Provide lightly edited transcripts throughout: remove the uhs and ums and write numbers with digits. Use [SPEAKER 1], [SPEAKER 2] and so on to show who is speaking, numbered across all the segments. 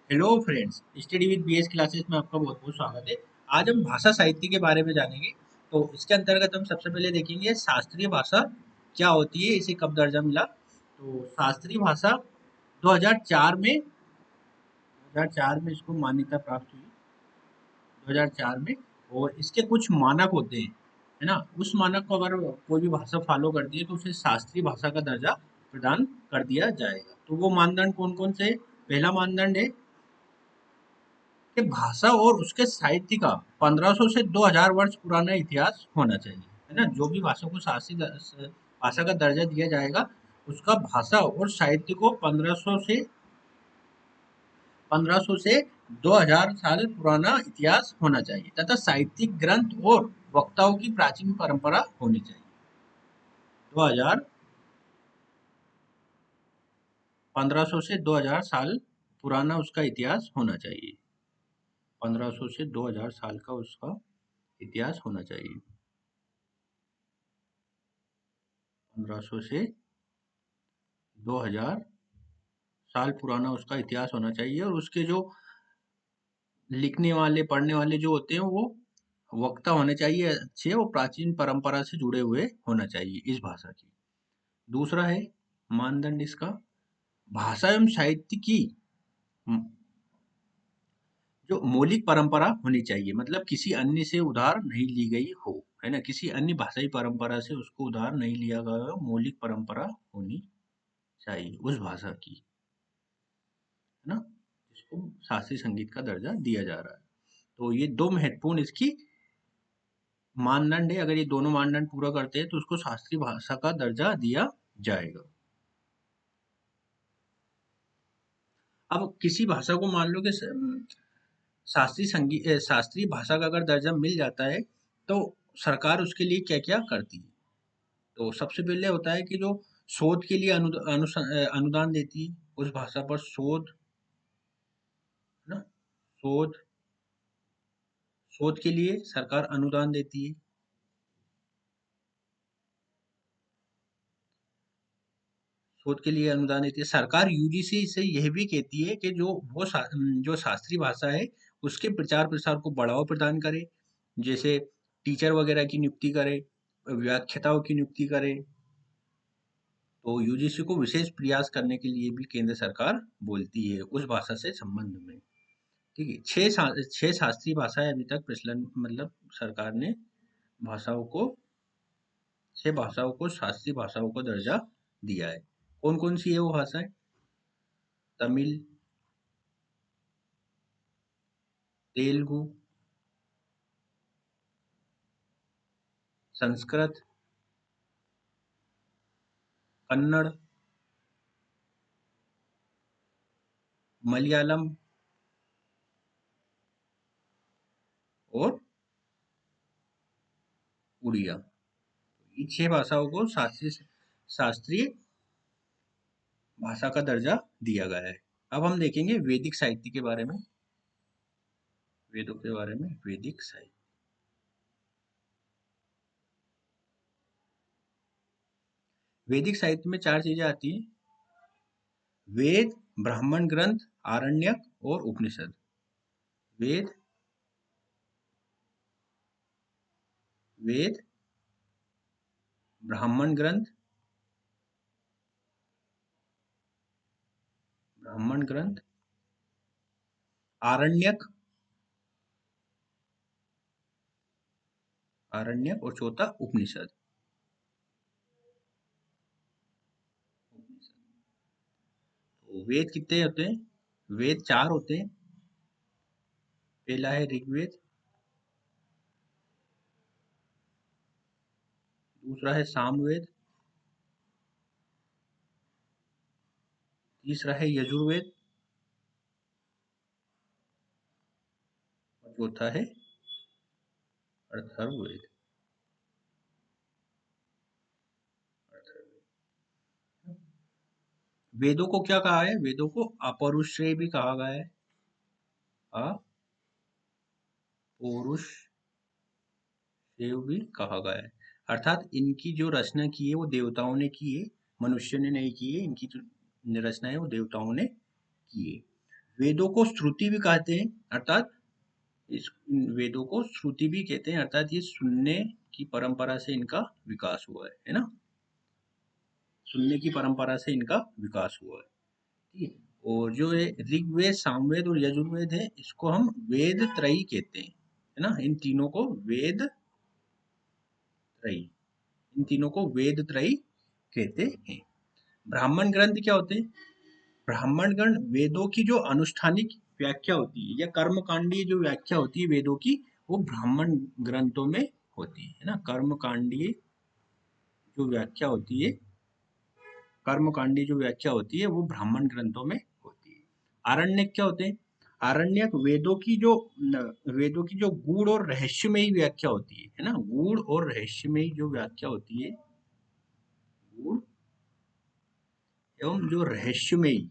[SPEAKER 1] Hello friends, study with BS classes में आपका बहुत बहुत स्वागत है। आज हम भाषा साहित्य के बारे में जानेंगे। तो इसके अंतर्गत हम सबसे पहले देखेंगे शास्त्रीय भाषा क्या होती है, इसे कब दर्जा मिला। तो शास्त्रीय भाषा 2004 में इसको मान्यता प्राप्त हुई, 2004 में। और इसके कुछ मानक होते हैं, है ना। उस मानक को अगर कोई भी भाषा फॉलो करती है तो उसे शास्त्रीय भाषा का दर्जा प्रदान कर दिया जाएगा। तो वो मानदंड कौन कौन से हैं? पहला मानदंड है कि भाषा और उसके साहित्य का 1500 से 2000 वर्ष पुराना इतिहास होना चाहिए, है ना। जो भी भाषा को भाषा का दर्जा दिया जाएगा, उसका भाषा और साहित्य को 1500 से 2000 साल पुराना इतिहास होना चाहिए, तथा साहित्यिक ग्रंथ और वक्ताओं की प्राचीन परंपरा होनी चाहिए। 2000 1500 से 2000 साल पुराना उसका इतिहास होना चाहिए। 1500 से 2000 साल का उसका इतिहास होना चाहिए। 1500 से 2000 साल पुराना उसका इतिहास होना चाहिए, और उसके जो लिखने वाले पढ़ने वाले जो होते हैं वो वक्ता होने चाहिए अच्छे, वो प्राचीन परंपरा से जुड़े हुए होना चाहिए इस भाषा की। दूसरा है मानदंड इसका, भाषा एवं साहित्य की म, जो मौलिक परंपरा होनी चाहिए, मतलब किसी अन्य से उधार नहीं ली गई हो, है ना। किसी अन्य भाषाई परंपरा से उसको उधार नहीं लिया गया हो, मौलिक परंपरा होनी चाहिए उस भाषा की, है ना। इसको शास्त्रीय संगीत का दर्जा दिया जा रहा है। तो ये दो महत्वपूर्ण इसकी मानदंड है। अगर ये दोनों मानदंड पूरा करते हैं तो उसको शास्त्रीय भाषा का दर्जा दिया जाएगा। अब किसी भाषा को मान लो कि शास्त्रीय भाषा का अगर दर्जा मिल जाता है, तो सरकार उसके लिए क्या क्या करती है। तो सबसे पहले होता है कि जो शोध के लिए अनुदान देती है, उस भाषा पर शोध, है ना। शोध शोध के लिए सरकार अनुदान देती है। शोध के लिए अनुदान देती है सरकार। यूजीसी से यह भी कहती है कि जो शास्त्रीय भाषा है, उसके प्रचार प्रसार को बढ़ावा प्रदान करे, जैसे टीचर वगैरह की नियुक्ति करे, व्याख्याताओं की नियुक्ति करे। तो यूजीसी को विशेष प्रयास करने के लिए भी केंद्र सरकार बोलती है उस भाषा से संबंध में। ठीक है, छह शास्त्रीय भाषाएं अभी तक प्रचलन, मतलब सरकार ने भाषाओं को, 6 भाषाओं को शास्त्रीय भाषाओं को दर्जा दिया है। कौन कौन सी है वो भाषाएं? तमिल, तेलुगु, संस्कृत, कन्नड़, मलयालम और उड़िया। ये 6 भाषाओं को शास्त्रीय भाषा का दर्जा दिया गया है। अब हम देखेंगे वैदिक साहित्य के बारे में, वेदों के बारे में। वैदिक साहित्य, वैदिक साहित्य में 4 चीजें आती हैं: वेद, ब्राह्मण ग्रंथ, आरण्यक और उपनिषद। वेद, वेद, ब्राह्मण ग्रंथ, ब्राह्मण ग्रंथ, आरण्यक, आरण्यक, और चौथा उपनिषद। तो वेद कितने होते हैं? वेद 4 होते हैं। पहला है ऋग्वेद, दूसरा है सामवेद, तीसरा है यजुर्वेद, और चौथा है अथर्ववेद। वेदों को क्या कहा है? वेदों को अपौरुषेय भी कहा गया है। अपौरुषेय भी कहा गया है। अर्थात इनकी जो रचना की है वो देवताओं ने की है, मनुष्य ने नहीं की है। इनकी जो रचना है वो देवताओं ने की है। वेदों को श्रुति भी कहते हैं, अर्थात इस वेदों को श्रुति भी कहते हैं, अर्थात ये सुनने की परंपरा से इनका विकास हुआ है ना, सुनने की परंपरा से इनका विकास हुआ है। ठीक है। और जो ये ऋग्वेद, सामवेद और यजुर्वेद है, इसको हम वेद त्रयी कहते हैं, है ना, इन तीनों को वेद त्रयी, इन तीनों को वेद त्रयी कहते हैं। ब्राह्मण ग्रंथ क्या होते हैं? ब्राह्मण ग्रंथ वेदों की जो अनुष्ठानिक व्याख्या होती है या कर्मकांडीय जो व्याख्या होती है वेदों की, वो ब्राह्मण ग्रंथों में होती है ना। कर्मकांडीय जो व्याख्या होती है, कर्मकांडी जो व्याख्या होती है वो ब्राह्मण ग्रंथों में होती है। आरण्यक क्या होते हैं? आरण्यक वेदों की जो गूढ़ और रहस्यमयी व्याख्या होती है ना, गूढ़ और रहस्यमयी जो व्याख्या होती है, गूढ़ एवं जो रहस्यमयी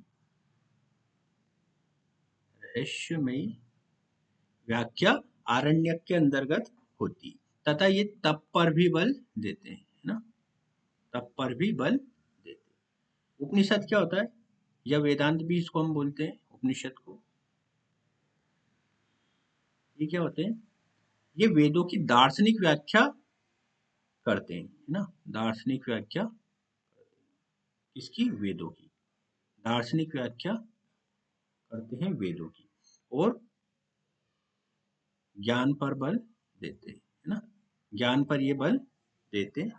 [SPEAKER 1] रहस्यमयी व्याख्या आरण्यक के अंतर्गत होती है, तथा ये तप पर भी बल देते हैं, है ना, तप पर भी बल देते हैं। उपनिषद क्या होता है, या वेदांत भी इसको हम बोलते हैं, उपनिषद को। ये क्या होते हैं? ये वेदों की दार्शनिक व्याख्या करते हैं, है ना, दार्शनिक व्याख्या किसकी? वेदों की। दार्शनिक व्याख्या करते हैं वेदों की, और ज्ञान पर बल देते हैं, है ना, ज्ञान पर ये बल देते हैं।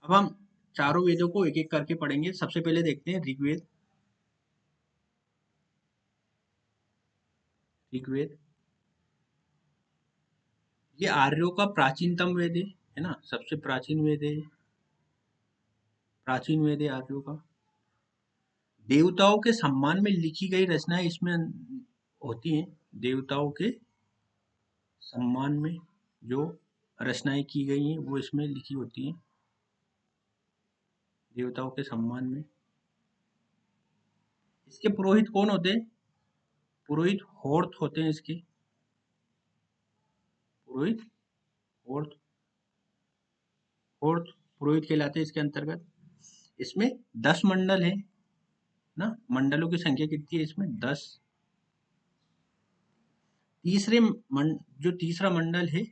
[SPEAKER 1] अब हम चारों वेदों को एक एक करके पढ़ेंगे। सबसे पहले देखते हैं ऋग्वेद। ऋग्वेद ये आर्यों का प्राचीनतम वेद है ना, सबसे प्राचीन वेद है, प्राचीन वेद है आर्यों का। देवताओं के सम्मान में लिखी गई रचनाएं इसमें होती हैं। देवताओं के सम्मान में जो रचनाएं की गई हैं वो इसमें लिखी होती हैं, देवताओं के सम्मान में। इसके पुरोहित कौन होते हैं? पुरोहित होर्थ होते हैं इसके, पुरोहित होर्थ, होर्थ पुरोहित कहलाते हैं इसके अंतर्गत। इसमें 10 मंडल है ना, मंडलों की संख्या कितनी है इसमें? 10। जो तीसरा मंडल है,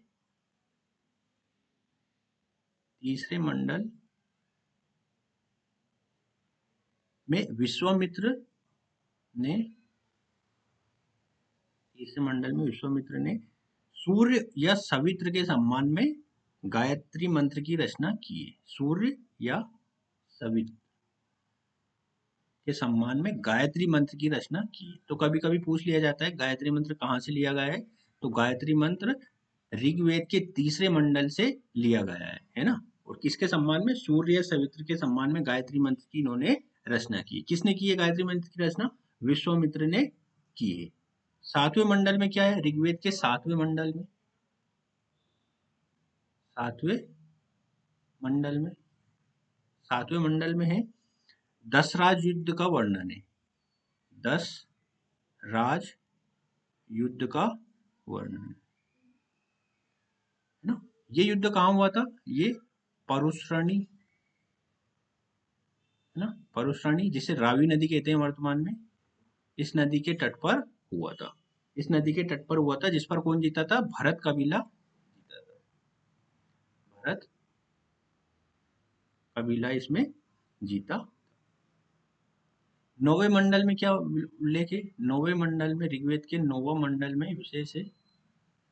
[SPEAKER 1] तीसरे मंडल में विश्वामित्र ने, तीसरे मंडल में विश्वामित्र ने सूर्य या सवित्र के सम्मान में गायत्री मंत्र की रचना की है। सूर्य या सवित्र के सम्मान में गायत्री मंत्र की रचना की है। तो कभी कभी पूछ लिया जाता है गायत्री मंत्र कहाँ से लिया गया है, तो गायत्री मंत्र ऋग्वेद के तीसरे मंडल से लिया गया है ना। और किसके सम्मान में? सूर्य या सवित्र के सम्मान में गायत्री मंत्र की इन्होंने रचना की। किसने की है गायत्री मंत्र की रचना? विश्वामित्र ने की है। सातवें मंडल में क्या है? ऋग्वेद के सातवें मंडल में, सातवें मंडल में, सातवें मंडल में है 10 राज युद्ध का वर्णन है। 10 राज युद्ध का वर्णन है ना। ये युद्ध कहाँ हुआ था? ये परुश्रणी, है ना, परुश्रणी जिसे रावी नदी कहते हैं वर्तमान में, इस नदी के तट पर हुआ था। इस नदी के तट पर हुआ था, जिस पर कौन जीता था? भरत कबीला जीता था। भरत कबीला इसमें जीता। नौवें मंडल में क्या उल्लेख है? नौवें मंडल में, ऋग्वेद के नौवें मंडल में विशेष है,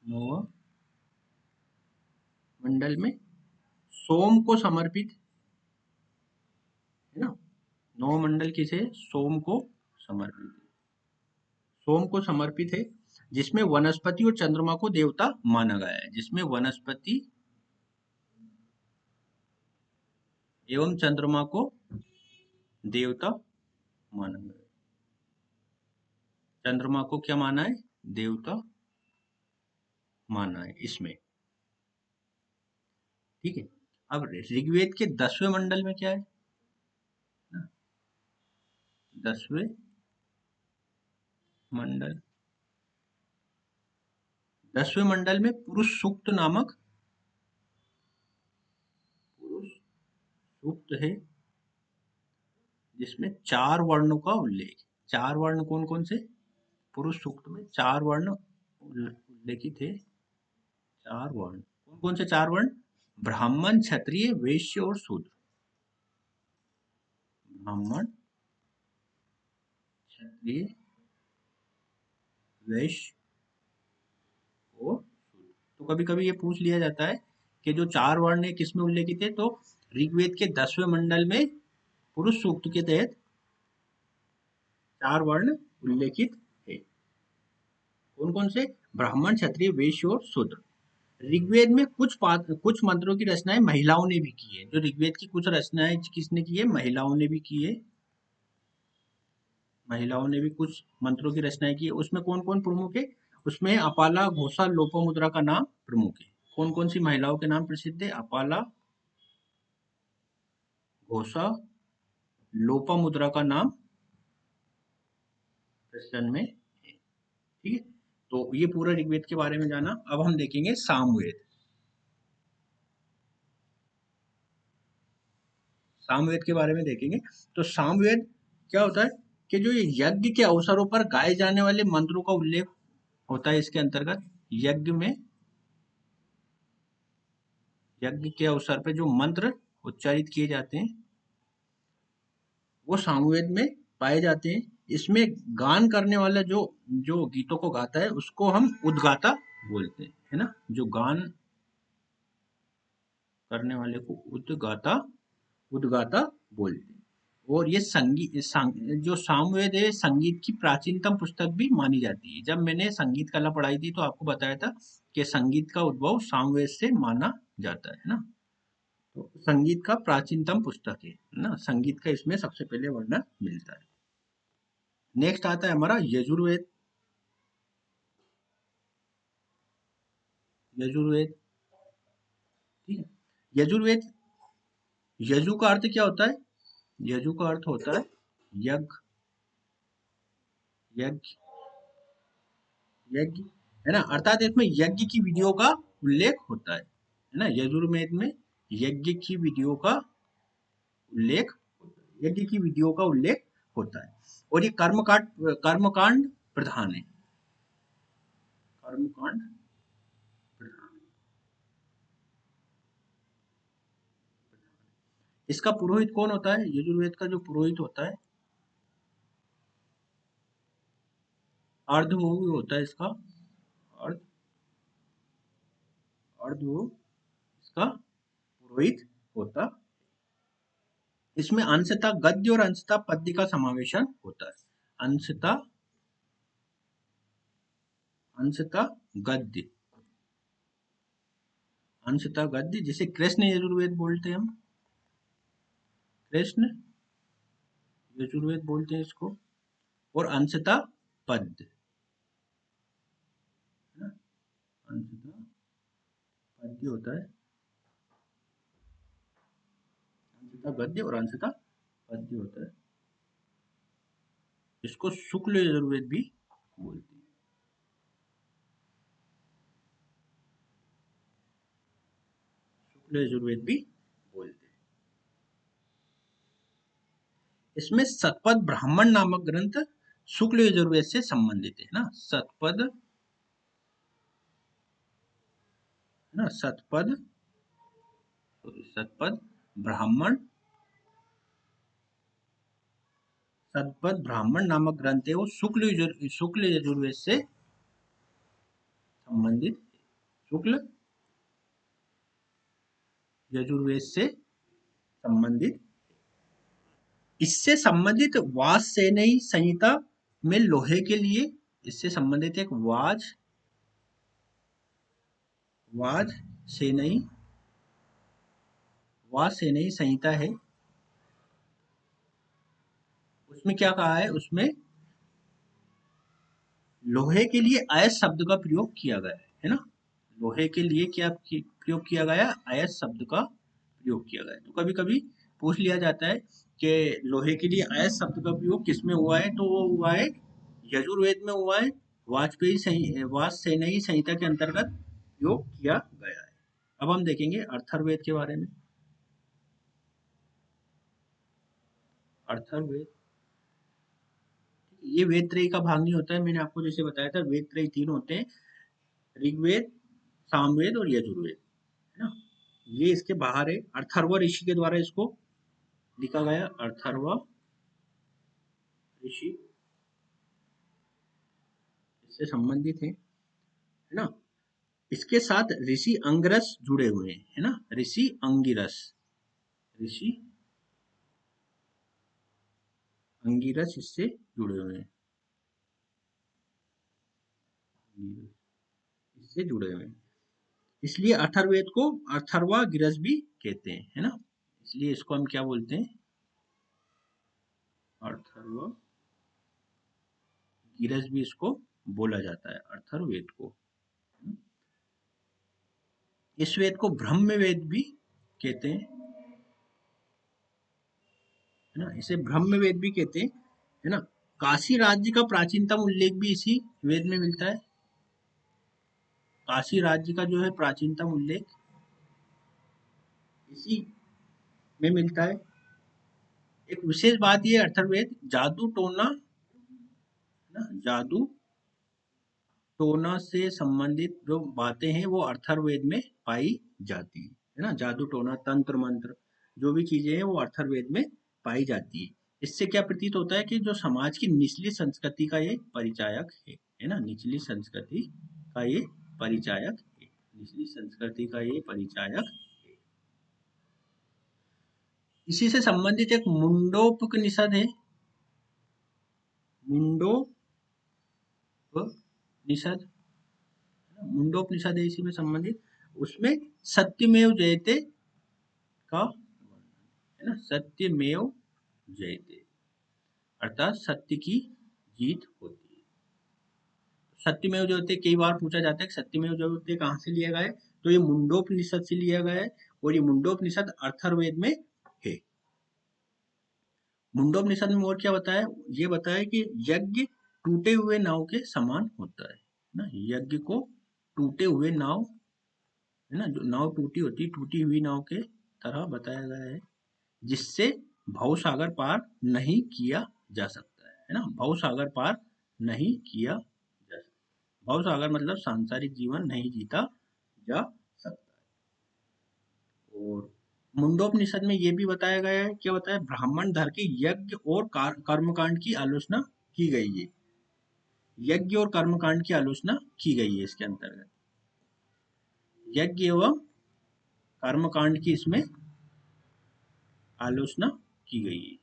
[SPEAKER 1] नौवें मंडल में सोम को समर्पित, है ना, नौ मंडल किसे? सोम को समर्पित है, सोम को समर्पित है, जिसमें वनस्पति और चंद्रमा को देवता माना गया है, जिसमें वनस्पति एवं चंद्रमा को देवता माना गया है। चंद्रमा को क्या माना है? देवता माना है इसमें। ठीक है। अब ऋग्वेद के 10वें मंडल में क्या है? 10वें मंडल, 10वें मंडल में पुरुष सूक्त नामक पुरुष सूक्त है, जिसमें 4 वर्णों का उल्लेख। 4 वर्ण कौन कौन से? पुरुष सूक्त में 4 वर्ण उल्लेखित है। 4 वर्ण कौन कौन से 4 वर्ण? ब्राह्मण, क्षत्रिय, वैश्य और शूद्र। ब्राह्मण, क्षत्रिय, वैश्य और शूद्र। तो कभी कभी ये पूछ लिया जाता है कि जो 4 वर्ण है किसमें उल्लेखित है, तो ऋग्वेद के 10वें मंडल में पुरुष सूक्त के तहत 4 वर्ण उल्लेखित है। कौन कौन से? ब्राह्मण, क्षत्रिय, वैश्य और शूद्र। ऋग्वेद में कुछ मंत्रों की रचनाएं महिलाओं ने भी की है। जो ऋग्वेद की कुछ रचनाएं किसने की है? महिलाओं ने भी की है। महिलाओं ने भी कुछ मंत्रों की रचनाएं की है। उसमें कौन कौन प्रमुख है? उसमें अपाला, घोषा, लोपामुद्रा का नाम प्रमुख है। कौन कौन सी महिलाओं के नाम प्रसिद्ध है? अपाला, घोषा, लोपामुद्रा का नाम प्रचलन में है। ठीक है, तो ये पूरा ऋग्वेद के बारे में जाना। अब हम देखेंगे सामवेद। सामवेद के बारे में देखेंगे। तो सामवेद क्या होता है कि जो ये यज्ञ के अवसरों पर गाए जाने वाले मंत्रों का उल्लेख होता है। इसके अंतर्गत यज्ञ के अवसर पर जो मंत्र उच्चारित किए जाते हैं वो सामवेद में पाए जाते हैं। इसमें गान करने वाला जो जो गीतों को गाता है उसको हम उद्गाता बोलते हैं, है ना। जो गान करने वाले को उद्गाता बोलते हैं। और ये जो सामवेद है संगीत की प्राचीनतम पुस्तक भी मानी जाती है। जब मैंने संगीत कला पढ़ाई थी तो आपको बताया था कि संगीत का उद्भव सामवेद से माना जाता है ना। तो संगीत का प्राचीनतम पुस्तक है ना। संगीत का इसमें सबसे पहले वर्णन मिलता है। नेक्स्ट आता है हमारा यजुर्वेद। यजुर्वेद, ठीक है। यजुर्वेद, यजु का अर्थ क्या होता है? यजु का अर्थ होता है यज्ञ, यज्ञ, यज्ञ, है ना। अर्थात इसमें यज्ञ की विधियों का उल्लेख होता है ना। यजुर्वेद में यज्ञ की विधियों का उल्लेख यज्ञ की विधियों का उल्लेख होता है। और ये कर्मकांड प्रधान है। कर्मकांड प्रधान है। इसका पुरोहित कौन होता है? यजुर्वेद का जो पुरोहित होता है अर्धवोह होता है। इसका अर्ध अर्धवोह इसका पुरोहित होता। इसमें अंशतः गद्य और अंशतः पद्य का समावेशन होता है। अंशतः अंशतः गद्य, अंशतः गद्य, जिसे कृष्ण यजुर्वेद बोलते हैं हम। कृष्ण यजुर्वेद बोलते हैं इसको। और अंशतः पद्य, है ना। अंशतः पद्य होता है। अंशतः गद्य और अंशतः पद्य होता है। इसको शुक्ल यजुर्वेद भी बोलते हैं। शुक्ल यजुर्वेद भी बोलते हैं। इसमें सतपथ ब्राह्मण नामक ग्रंथ शुक्ल यजुर्वेद से संबंधित है ना। सतपथ, है ना। सतपथ ब्राह्मण, सतपथ ब्राह्मण नामक ग्रंथ है वो शुक्ल यजुर्वेद से संबंधित है। शुक्ल यजुर्वेद से संबंधित। इससे संबंधित वाजसेनेयी संहिता में लोहे के लिए, इससे संबंधित एक वाजसेनेयी संहिता है। उसमें क्या कहा है? उसमें लोहे के लिए अयस शब्द का प्रयोग किया गया है ना। लोहे के लिए क्या प्रयोग किया गया? अयस शब्द का प्रयोग किया गया है। तो कभी कभी पूछ लिया जाता है कि लोहे के लिए अयस शब्द का प्रयोग किसमें हुआ है, तो वो हुआ है यजुर्वेद में हुआ है। वाजसेनेयी संहिता के अंतर्गत प्रयोग किया गया है। अब हम देखेंगे अथर्ववेद के बारे में। अथर्ववेद, ये वेद त्रयी का भाग नहीं होता है। मैंने आपको जैसे बताया था वेद त्रयी 3 होते हैं, ऋग्वेद, सामवेद और यजुर्वेद, है ना। ये इसके बाहर है। अथर्व ऋषि के द्वारा इसको लिखा गया, अथर्व ऋषि इससे संबंधित है ना। इसके साथ ऋषि अंगिरस जुड़े हुए हैं, है ना, ऋषि अंगिरस, ऋषि अंगिरस इससे जुड़े हुए हैं, इससे जुड़े हुए हैं। इसलिए अथर्ववेद को अथर्वा गिरस भी कहते हैं, है ना। इसलिए इसको हम क्या बोलते हैं, अथर्व गिरस भी इसको बोला जाता है, अथर्ववेद को। इस वेद को ब्रह्म वेद भी कहते हैं, है ना, इसे ब्रह्म वेद भी कहते हैं, है ना। काशी राज्य का प्राचीनतम उल्लेख भी इसी वेद में मिलता है। काशी राज्य का जो है प्राचीनतम उल्लेख इसी में मिलता है। एक विशेष बात ये अथर्ववेद जादू टोना, ना, जादू टोना से संबंधित जो बातें हैं वो अथर्ववेद में पाई जाती है ना। जादू टोना, तंत्र मंत्र, जो भी चीजें हैं वो अथर्ववेद में पाई जाती है। इससे क्या प्रतीत होता है कि जो समाज की निचली संस्कृति का ये परिचायक है ना, निचली संस्कृति का ये परिचायक है, निचली संस्कृति का ये परिचायक है। इसी से संबंधित एक मुंडोपनिषद है, मुंडोपनिषद, मुंडोपनिषद है इसी में संबंधित। उसमें सत्यमेव जयते का, है ना, सत्यमेव जयते अर्थात सत्य की जीत होती है। सत्यमेव जयते कई बार पूछा जाता है कि सत्यमेव जयते कहाँ से लिया गया है, तो ये मुंडोपनिषद से लिया गया है, और ये मुंडोपनिषद अथर्ववेद में है। मुंडोपनिषद में और क्या बताया, ये बताया कि यज्ञ टूटे हुए नाव के समान होता है ना। यज्ञ को टूटे हुए नाव, है ना, जो नाव टूटी होती, टूटी हुई नाव के तरह बताया गया है, जिससे भवसागर पार नहीं किया जा सकता है ना। भवसागर पार नहीं किया जा सकता, भवसागर मतलब सांसारिक जीवन नहीं जीता जा सकता है। और मुंडोपनिषद में ये भी बताया गया है, क्या बताया, ब्राह्मण धर्म के यज्ञ और कर्मकांड की आलोचना की गई है। यज्ञ और कर्मकांड की आलोचना की गई है इसके अंतर्गत, यज्ञ एवं कर्मकांड की इसमें आलोचना की गई है।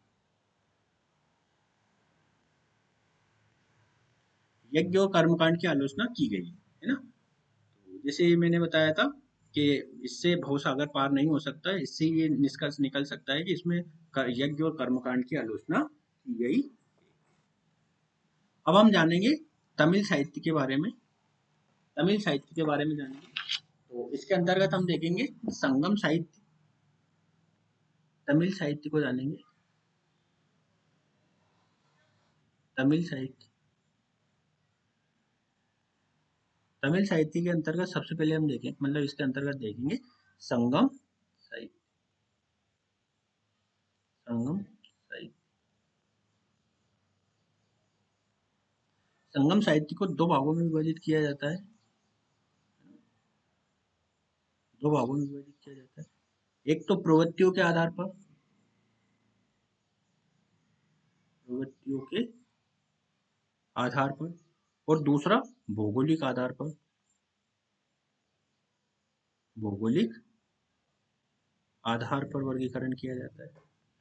[SPEAKER 1] यज्ञ और कर्मकांड की आलोचना की गई है ना। जैसे मैंने बताया था कि इससे भवसागर पार नहीं हो सकता है, इससे ये निष्कर्ष निकल सकता है कि इसमें यज्ञ और कर्मकांड की आलोचना की गई। अब हम जानेंगे तमिल साहित्य के बारे में, तमिल साहित्य के बारे में जानेंगे। तो इसके अंतर्गत हम देखेंगे संगम साहित्य, तमिल साहित्य को जानेंगे, तमिल साहित्य। तमिल साहित्य के अंतर्गत सबसे पहले हम देखें, मतलब इसके अंतर्गत देखेंगे संगम साहित्य, संगम साहित्य। संगम साहित्य को दो भागों में विभाजित किया जाता है, दो भागों में विभाजित किया जाता है। एक तो प्रवृत्तियों के आधार पर, प्रवृत्तियों के आधार पर, और दूसरा भौगोलिक आधार पर, भौगोलिक आधार पर वर्गीकरण किया जाता है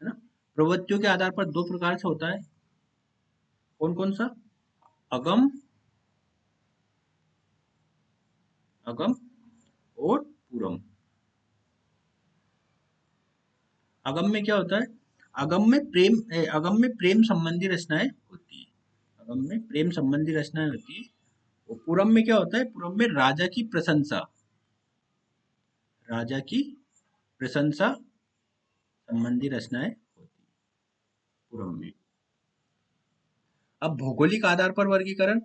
[SPEAKER 1] ना। प्रवृत्तियों के आधार पर दो प्रकार से होता है, कौन कौन सा, अगम, अगम और पूरम। अगम में क्या होता है, अगम में प्रेम संबंधी रचनाएं होती है, अगम में प्रेम संबंधी रचनाएं होती है। और पूरम में क्या होता है, पूरम में राजा की प्रशंसा, राजा की प्रशंसा संबंधी रचनाएं होती है पूरम में। अब भौगोलिक आधार पर वर्गीकरण,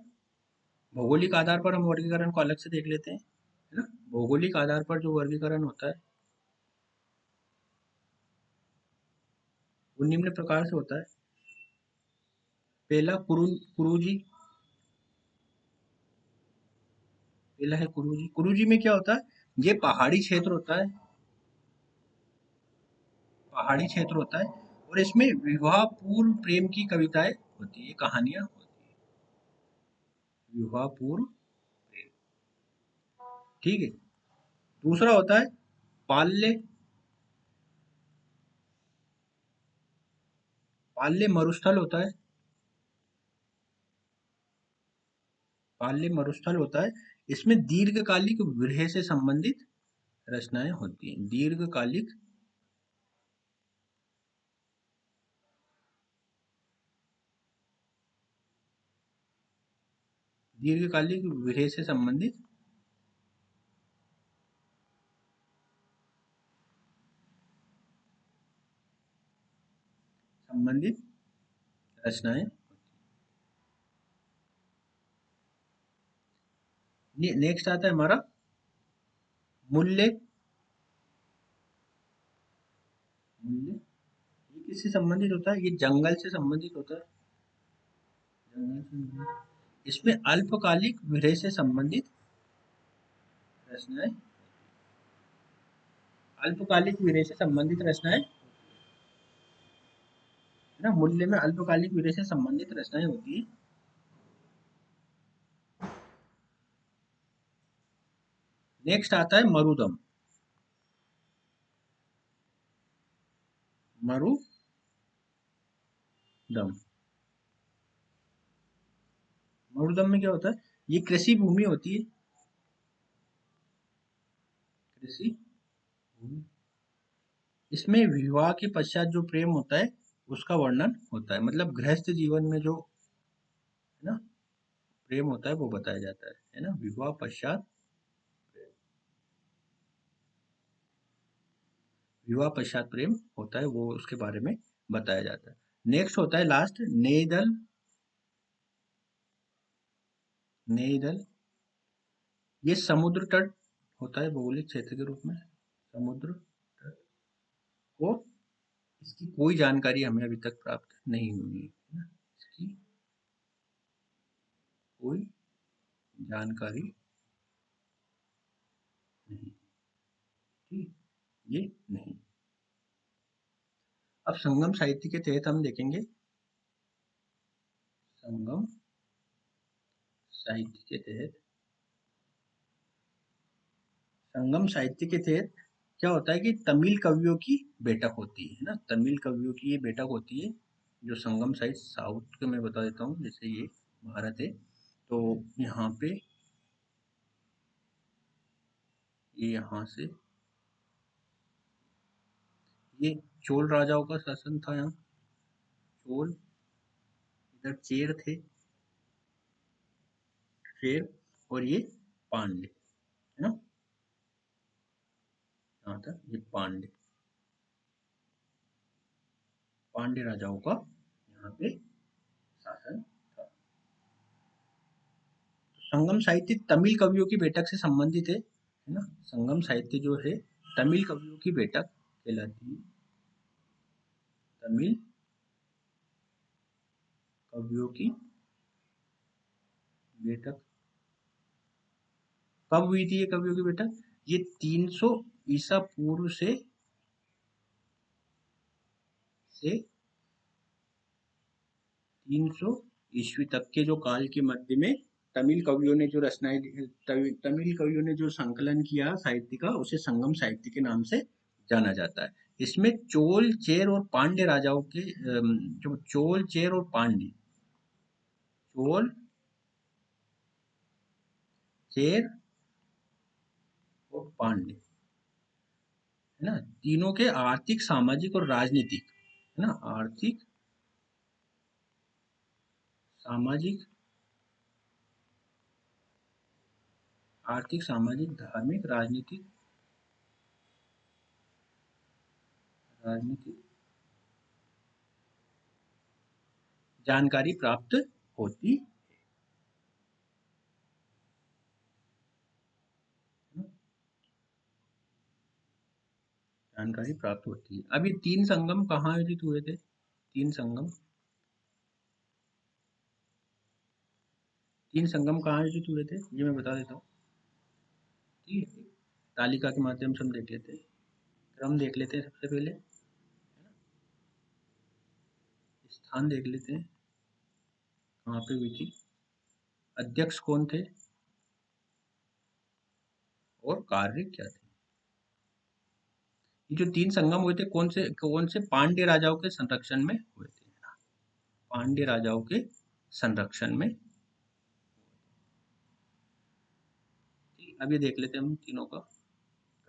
[SPEAKER 1] भौगोलिक आधार पर हम वर्गीकरण को अलग से देख लेते हैं, है ना। भौगोलिक आधार पर जो वर्गीकरण होता है वो निम्न प्रकार से होता है। पहला कुरुजी, पहला है कुरुजी। कुरुजी में क्या होता है, ये पहाड़ी क्षेत्र होता है, पहाड़ी क्षेत्र होता है, और इसमें विवाह पूर्व प्रेम की कविताएं होती है, कहानियां होती है, विवाह पूर्व प्रेम। ठीक है। दूसरा होता है पाल्य, पाल्य मरुस्थल होता है, पाल्य मरुस्थल होता है। इसमें दीर्घकालिक विरह से संबंधित रचनाएं होती हैं, दीर्घकालिक, दीर्घकालिक विरह से संबंधित, संबंधित रचनाएं। नेक्स्ट आता है हमारा मूल्य, मूल्य ये किससे संबंधित होता है, ये जंगल से संबंधित होता है, जंगल से संबंधित। इसमें अल्पकालिक विरह से संबंधित रचनाएं, अल्पकालिक विरह से संबंधित रचनाएं है ना, मूल्य में अल्पकालिक विरह से संबंधित रचनाएं होती है। नेक्स्ट आता है मरुदम, मरुदम, मरुदम में क्या होता है, ये कृषि भूमि होती है, कृषि भूमि। इसमें विवाह के पश्चात जो प्रेम होता है उसका वर्णन होता है, मतलब गृहस्थ जीवन में जो है ना प्रेम होता है वो बताया जाता है ना, विवाह पश्चात, विवाह पश्चात प्रेम होता है वो उसके बारे में बताया जाता है। नेक्स्ट होता है लास्ट नेदल, नेदल, ये समुद्र तट होता है भौगोलिक क्षेत्र के रूप में, समुद्र तट, और इसकी कोई जानकारी हमें अभी तक प्राप्त नहीं हुई है ना, इसकी कोई जानकारी नहीं, ठीक, ये नहीं। अब संगम साहित्य के तहत हम देखेंगे, संगम साहित्य के तहत, संगम साहित्य के तहत क्या होता है कि तमिल कवियों की बैठक होती है ना, तमिल कवियों की ये बैठक होती है, जो संगम साहित्य साउथ के मैं बता देता हूँ, जैसे ये भारत है, तो यहाँ पे ये यहाँ से ये चोल राजाओं का शासन था यहाँ, चोल, इधर चेर थे, चेर, और ये पांड्य है ना, यहाँ तक ये पांड्य, पांड्य राजाओं का यहाँ पे शासन था। तो संगम साहित्य तमिल कवियों की बैठक से संबंधित है ना, संगम साहित्य जो है तमिल कवियों की बैठक कहलाती है, तमिल कवियों की बैठक। कब हुई थी ये कवियों की बैठक, ये 300 ईसा पूर्व से 300 ईस्वी तक के जो काल के मध्य में तमिल कवियों ने जो रचनाएं, तमिल कवियों ने जो संकलन किया साहित्य का, उसे संगम साहित्य के नाम से जाना जाता है। इसमें चोल, चेर और पांड्य राजाओं के जो चोल, चेर और पांड्य, चोल, चेर और पांड्य है ना, तीनों के आर्थिक, सामाजिक और राजनीतिक है ना, आर्थिक, सामाजिक, आर्थिक, सामाजिक, धार्मिक, राजनीतिक, राजनीतिक जानकारी प्राप्त होती है, जानकारी प्राप्त होती है। अब ये तीन संगम कहाँ आयोजित हुए थे, तीन संगम, तीन संगम कहाँ से जुड़े थे ये मैं बता देता हूँ। ठीक है, तालिका के माध्यम से हम देख लेते हैं, क्रम देख लेते हैं सबसे पहले, स्थान देख लेते हैं कहाँ पे हुई थी, अध्यक्ष कौन थे और कार्य क्या थे। ये जो तीन संगम हुए थे कौन से पांड्य राजाओं के संरक्षण में हुए थे, पांड्य राजाओं के संरक्षण में। अब ये देख लेते हैं हम तीनों का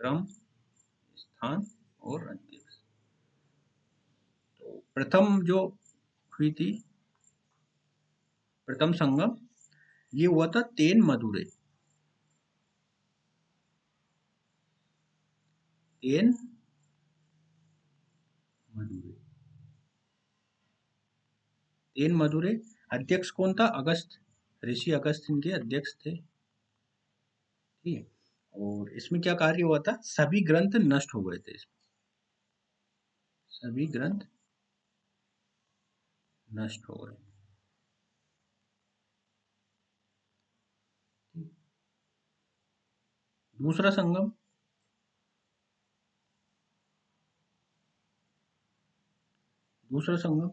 [SPEAKER 1] क्रम, स्थान और अध्यक्ष। तो प्रथम जो हुई थी, प्रथम संगम ये हुआ था तेन मदुरै, तेन मदुरै, तेन मदुरै। अध्यक्ष कौन था, अगस्त, ऋषि अगस्त इनके अध्यक्ष थे। ठीक है, और इसमें क्या कार्य हुआ था, सभी ग्रंथ नष्ट हो गए थे इसमें, सभी ग्रंथ नष्ट हो गए। दूसरा संगम, दूसरा संगम,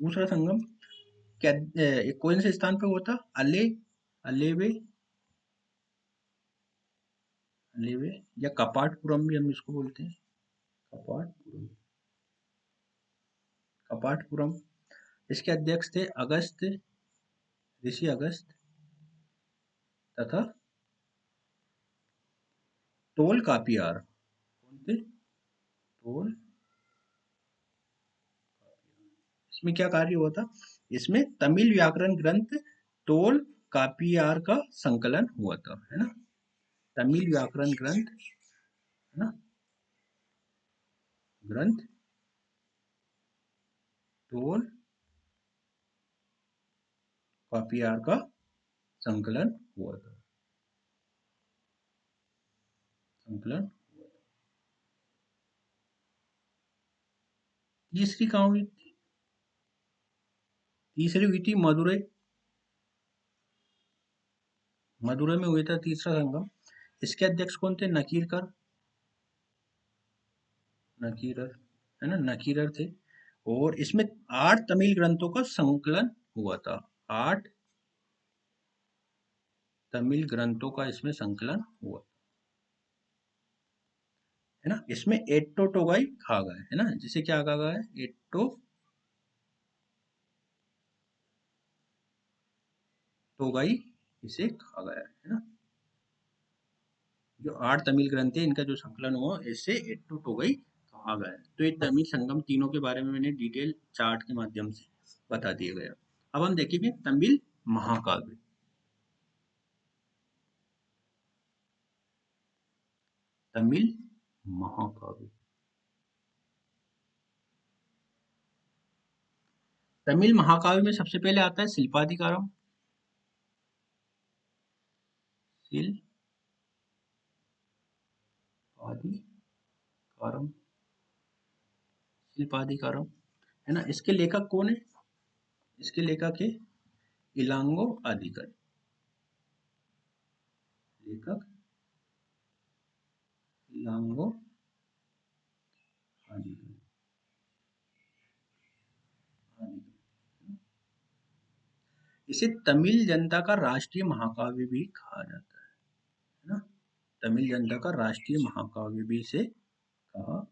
[SPEAKER 1] दूसरा संगम क्या कौन से स्थान पे हुआ था, अलेवे, अलेवे या कपाटपुरम भी हम इसको बोलते हैं, कपाटपुरम, कपाटपुरम। इसके अध्यक्ष थे अगस्त, ऋषि अगस्त तथा टोल कापियार। कौन थे, टोल। इसमें क्या कार्य हुआ था, इसमें तमिल व्याकरण ग्रंथ टोल कापियार का संकलन हुआ था, है ना, तमिल व्याकरण ग्रंथ, है ना, ग्रंथ टोल कापियार का संकलन हुआ था, संकलन। तीसरी कहाँ हुई, तीसरी हुई थी मदुरई, मदुरई में हुआ था तीसरा संगम। इसके अध्यक्ष कौन थे, नकीरकर, नकीरर, है ना, नकीरर थे। और इसमें 8 तमिल ग्रंथों का संकलन हुआ था, 8 तमिल ग्रंथों का इसमें संकलन हुआ, है ना। इसमें एट्टो टोगाई कहा गया है ना, जिसे क्या कहा गया है, एट्टो टोगाई इसे कहा गया है ना। जो 8 तमिल ग्रंथ है इनका जो संकलन हुआ इससे एट्टो टोगाई कहा गया है। तो ये तमिल संगम तीनों के बारे में मैंने डिटेल चार्ट के माध्यम से बता दिया गया। अब हम देखेंगे तमिल महाकाव्य, तमिल महाकाव्य। तमिल महाकाव्य में सबसे पहले आता है शिल्पाधिकारम, शिल्पाधिकारम, शिल्पाधिकारम, है ना। इसके लेखक कौन है, इसके लेखक है इलांगो आदिकर, लेखक इलांगो आदिकर, इसे तमिल जनता का राष्ट्रीय महाकाव्य भी कहा जाता है ना, तमिल जनता का राष्ट्रीय महाकाव्य भी इसे कहा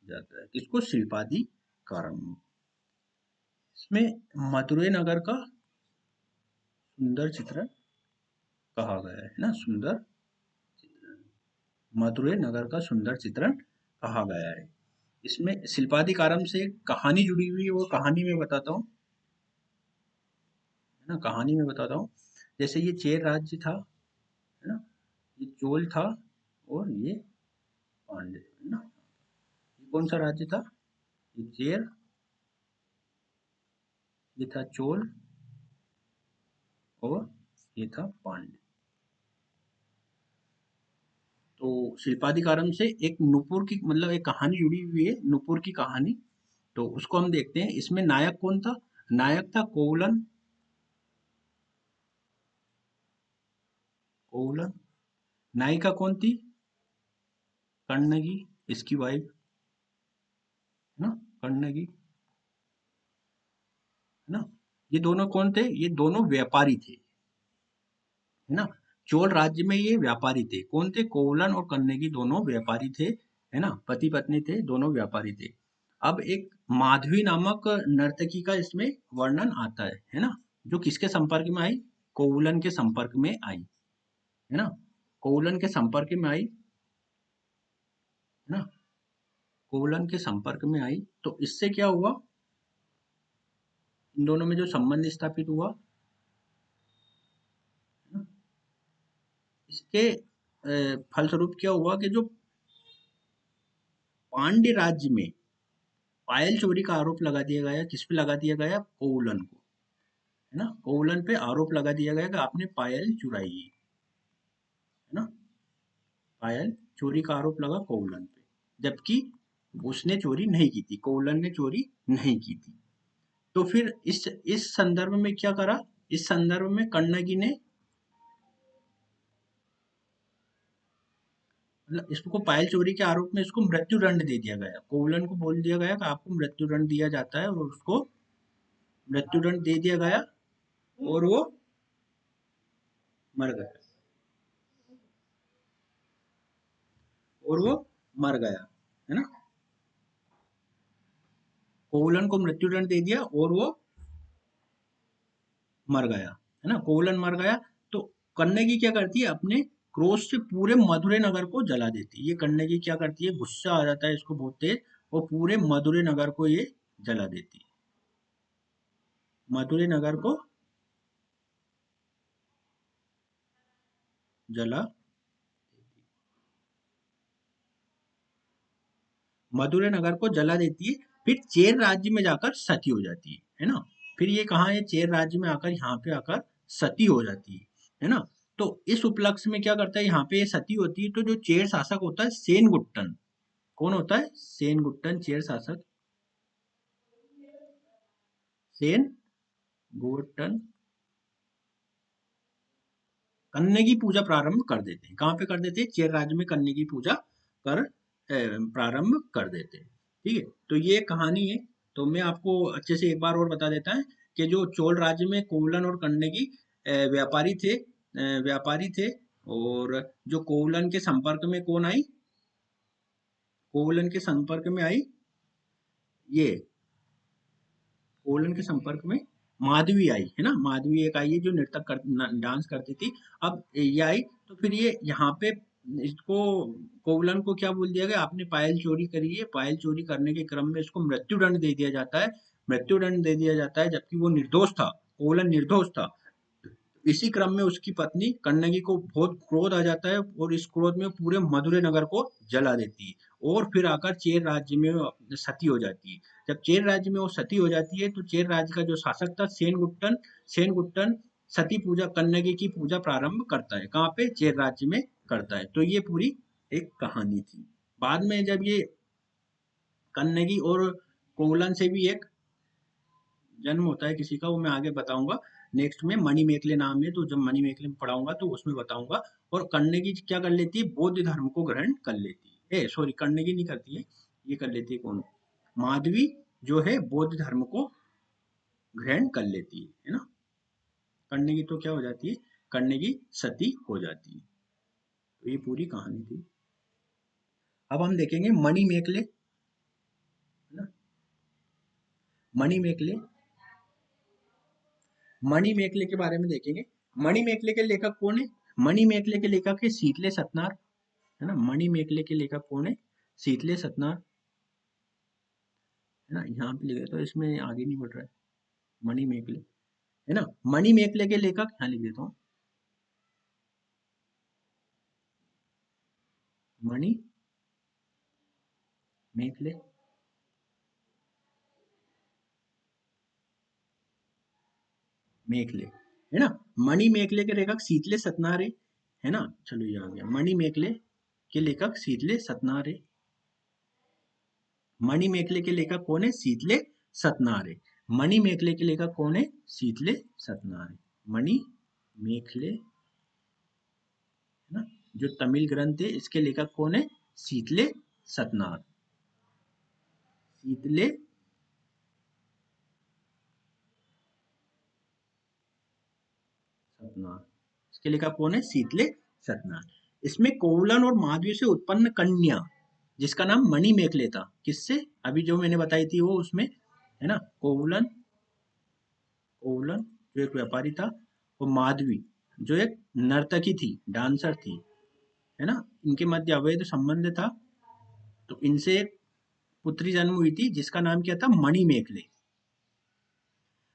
[SPEAKER 1] जाता है। किसको, शिल्पाधिकारम। इसमें मदुरै नगर का सुंदर चित्रण कहा गया है ना, सुंदर चित्रण, मदुरै नगर का सुंदर चित्रण कहा गया है। इसमें शिल्पाधिकारम से एक कहानी जुड़ी हुई है, वो कहानी में बताता हूँ, है ना, कहानी में बताता हूँ। जैसे ये चेर राज्य था, है ना, ये चोल था और ये पांड्य, है ना। ये कौन सा राज्य था, ये चेर, ये था चोल और ये था पांड्य। तो शिल्पाधिकारम से एक नुपुर की मतलब एक कहानी जुड़ी हुई है, नुपुर की कहानी। तो उसको हम देखते हैं। इसमें नायक कौन था, नायक था कोवलन, कोवलन। नायिका कौन थी? कण्णगी, इसकी वाइफ है ना, कण्णगी है ना। ये दोनों कौन थे? ये दोनों व्यापारी थे, है ना। चोल राज्य में ये व्यापारी थे। कौन थे? कोवलन और कण्णगी दोनों व्यापारी थे, है ना, पति पत्नी थे, दोनों व्यापारी थे। अब एक माधवी नामक नर्तकी का इसमें वर्णन आता है ना, जो किसके संपर्क में आई? कोवलन के संपर्क में आई, है ना। कोवलन के संपर्क में आई, है ना, कोवलन के संपर्क में आई। तो इससे क्या हुआ? इन दोनों में जो संबंध स्थापित हुआ, है ना, इसके फलस्वरूप क्या हुआ कि जो पांड्य राज्य में पायल चोरी का आरोप लगा दिया गया। किस पे लगा दिया गया? कोवलन को, है ना। कोवलन पे आरोप लगा दिया गया कि आपने पायल चुराई है ना। पायल चोरी का आरोप लगा कोवलन पे, जबकि उसने चोरी नहीं की थी, कोवलन ने चोरी नहीं की थी। तो फिर इस संदर्भ में क्या करा? इस संदर्भ में कण्णगी ने, मतलब इसको पायल चोरी के आरोप में इसको मृत्यु दंड दे दिया गया। कोवलन को बोल दिया गया कि आपको मृत्यु दंड दिया जाता है, और उसको मृत्यु दंड दे दिया गया और वो मर गया, और वो मर गया, है ना। कोवलन को मृत्यु दंड दे दिया और वो मर गया, है ना। कोवलन मर गया। तो कण्णगी क्या करती है? अपने क्रोध से पूरे मदुरै नगर को जला देती है। ये कण्णगी क्या करती है? गुस्सा आ जाता है इसको बहुत तेज, और पूरे मदुरै नगर को ये जला देती है। मदुरै नगर को जला, मदुरै नगर को जला देती है। फिर चेर राज्य में जाकर सती हो जाती है ना। फिर ये कहाँ है? चेर राज्य में आकर, यहाँ पे आकर सती हो जाती है ना। तो इस उपलक्ष्य में क्या करता है? यहाँ पे ये सती होती है, तो जो चेर शासक होता है सेनगुट्टन, कौन होता है? सेनगुट्टन चेर शासक, सेनगुट्टन कन्या की पूजा प्रारंभ कर देते हैं। कहाँ पे कर देते हैं? चेर राज्य में कन्या की पूजा कर प्रारंभ कर देते हैं। ठीक है, तो ये कहानी है। तो मैं आपको अच्छे से एक बार और बता देता है कि जो चोल राज्य में कोवलन और कन्या व्यापारी थे, व्यापारी थे। और जो कोवलन के संपर्क में कौन आई? कोवलन के संपर्क में आई ये, कोवलन के संपर्क में माधवी आई, है ना। माधवी एक आई है जो नृत्य कर डांस करती थी। अब ये आई, तो फिर ये यहाँ पे इसको, कोवलन को क्या बोल दिया गया? आपने पायल चोरी करी है। पायल चोरी करने के क्रम में इसको मृत्यु दंड दे दिया जाता है। मृत्यु दंड दे दिया जाता है, जबकि वो निर्दोष था, कोवलन निर्दोष था। इसी क्रम में उसकी पत्नी कन्नगी को बहुत क्रोध आ जाता है, और इस क्रोध में पूरे मदुरै नगर को जला देती है, और फिर आकर चेर राज्य में सती हो जाती है। जब चेर राज्य में वो सती हो जाती है, तो चेर राज्य का जो शासक था सेनगुट्टन, सेनगुट्टन सती पूजा, कन्नगी की पूजा प्रारंभ करता है। कहाँ पे? चेर राज्य में करता है। तो ये पूरी एक कहानी थी। बाद में जब ये कन्नगी और कोवलन से भी एक जन्म होता है किसी का, वो मैं आगे बताऊंगा नेक्स्ट में। मणि मेखले नाम है, तो जब मणि मेखले में पढ़ाऊंगा तो उसमें बताऊंगा। और कण्णगी क्या कर लेती है? बौद्ध धर्म को ग्रहण कर लेती है। सॉरी, कण्णगी नहीं करती है, ये कर लेती है कौन? माधवी जो है बौद्ध धर्म को ग्रहण कर लेती है ना। कण्णगी तो क्या हो जाती है? कण्णगी सती हो जाती है। तो ये पूरी कहानी थी। अब हम देखेंगे मणि मेखले, है ना। मणि मेखले, मणि मेखले के बारे में देखेंगे। मणि मेखले के लेखक कौन है? मणि मेखले के लेखक है शीतले सतनार, है ना। मणि मेखले के लेखक कौन है? शीतले सतनार, है ना। यहाँ पे लिख देता हूँ, इसमें आगे नहीं बढ़ रहा है। मणि मेखले, है ना। मणि मेखले के लेखक यहाँ लिख देता हूँ, मणि मेखले, मेखले, है ना। मणि मेखले के लेखक शीतले सतनार है ना। चलो ये आ गया। मणि मेखले के लेखक शीतले सतनार है। मणि मेखले के लेखक कौन है? शीतले सतनार है। मणि मेखले के लेखक कौन है? शीतले सतनार है। मणि मेखले ना। जो तमिल ग्रंथ है इसके लेखक कौन है? शीतले सतनाथ। शीतले सतनाथ, इसके लेखक कौन है? शीतले सतनाथ। इसमें कोवलन और माधवी से उत्पन्न कन्या जिसका नाम मणिमेखले था, किससे? अभी जो मैंने बताई थी वो उसमें, है ना। कोवलन, कोवलन जो एक व्यापारी था, और माधवी जो एक नर्तकी थी, डांसर थी, है ना। इनके मध्य अवैध संबंध था, तो इनसे एक पुत्री जन्म हुई थी जिसका नाम क्या था? मणिमेखले।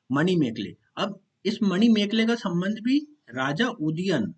[SPEAKER 1] मणिमेखले। अब इस मणिमेखले का संबंध भी राजा उदयन,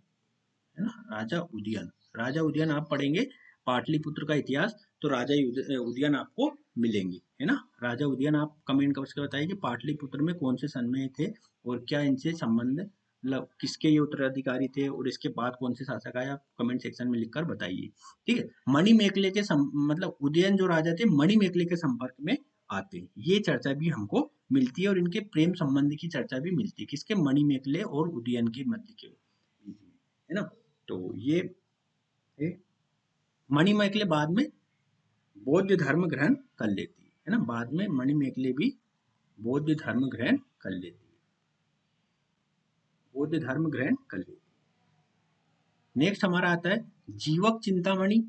[SPEAKER 1] है ना, राजा उदयन। राजा उदयन आप पढ़ेंगे पाटलिपुत्र का इतिहास, तो राजा उदयन आपको मिलेंगे, है ना। राजा उदयन आप कमेंट करके बताइए कि पाटलिपुत्र में कौन से सन में थे और क्या इनसे संबंध, मतलब किसके ये उत्तराधिकारी थे, और इसके बाद कौन से शासक आए, आप कमेंट सेक्शन में लिखकर बताइए। ठीक है। मणिमेखले के मतलब उदयन जो राजा थे मणिमेखले के संपर्क में आते हैं, ये चर्चा भी हमको मिलती है, और इनके प्रेम संबंध की चर्चा भी मिलती है, किसके? मणिमेखले और उदयन के मध्य के बीच में, है ना। तो ये है। मणिमेखले बाद में बौद्ध धर्म ग्रहण कर लेती है ना। बाद में मणिमेखले भी बौद्ध धर्म ग्रहण कर लेती है, बौद्ध धर्म ग्रहण कर लेती है। नेक्स्ट हमारा आता है जीवक चिंतामणि।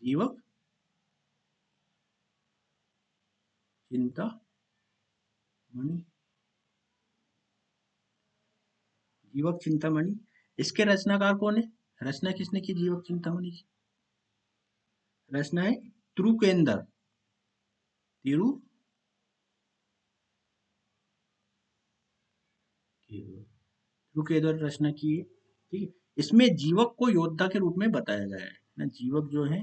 [SPEAKER 1] जीवक चिंतामणि, जीवक चिंतामणि, इसके रचनाकार कौन है? रचना किसने की जीवक चिंतामणि की? रचना है त्रुकेंद्र, तिरु त्रुकेंद्र रचना की है। ठीक है। इसमें जीवक को योद्धा के रूप में बताया गया है ना। जीवक जो है